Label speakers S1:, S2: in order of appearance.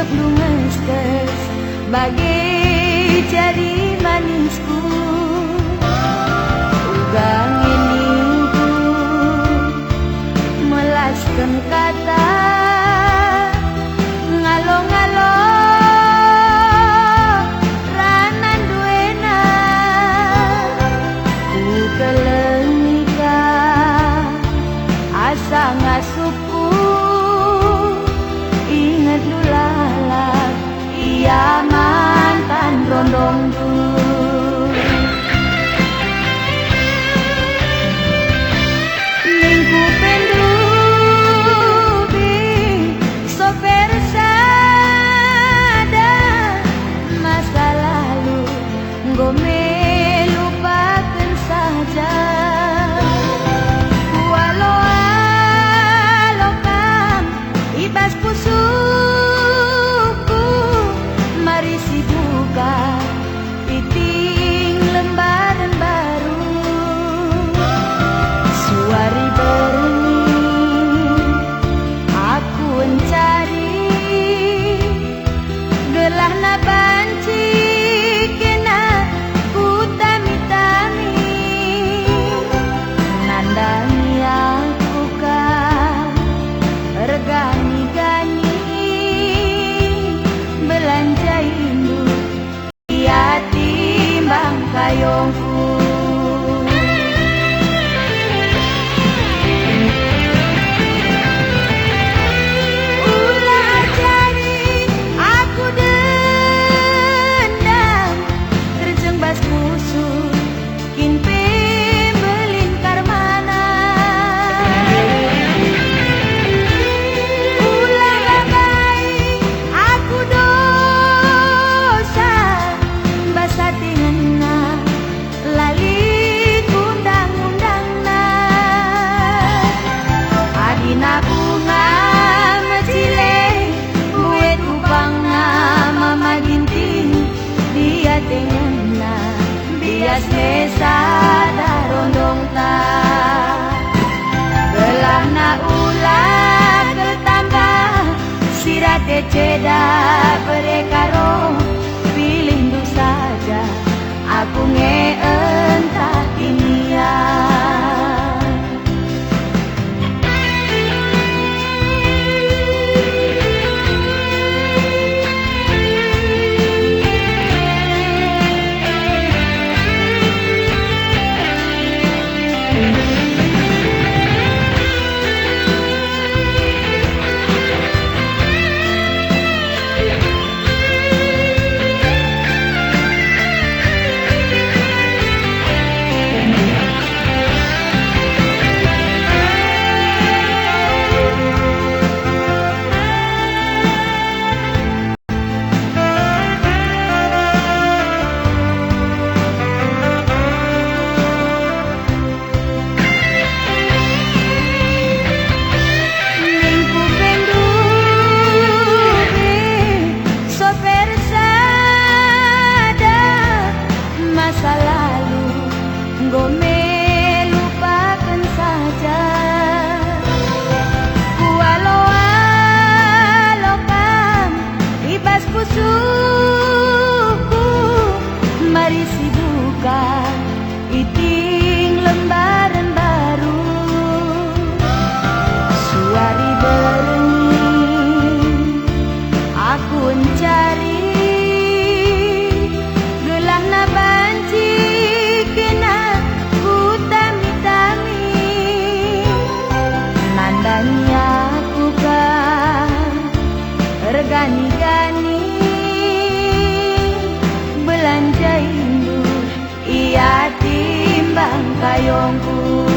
S1: Cok lungestes bagai jari manisku, ugang iningku melaskan kata ngalo-ngalo ranan duena ku kelengika asa ngasuku inget lulalak iya mantan rondong dulu minggu pendubi soper sada masa lalu ngome lupakan saja walau alokam ibas pusuku mari si buka piting lembaran baru suari bening aku mencari gelah na banci kena ku tami-tami nandani aku kan regani-gani belanja induk ia timbang kayongku ulah cari aku dendam terjembas musuh kin pembelin karmana ulah bagai aku dosa basati ngena lali kundang-undangna adina bunga mecile buet upangna mama ginting dia tengena bias mesa darondong ta gelahna ulah ketambah sirate ceda berekaro pilih du saja aku ngeentah kinian minggu pendubi soper sada masa lalu ngome lupakan saja walau alokam ibas pusuku mari si buka iting lembaran baru suari bening aku mencari gelah na banci kena ku tami-tami nandani aku kan regani-gani belanja induk ia timbang kayongku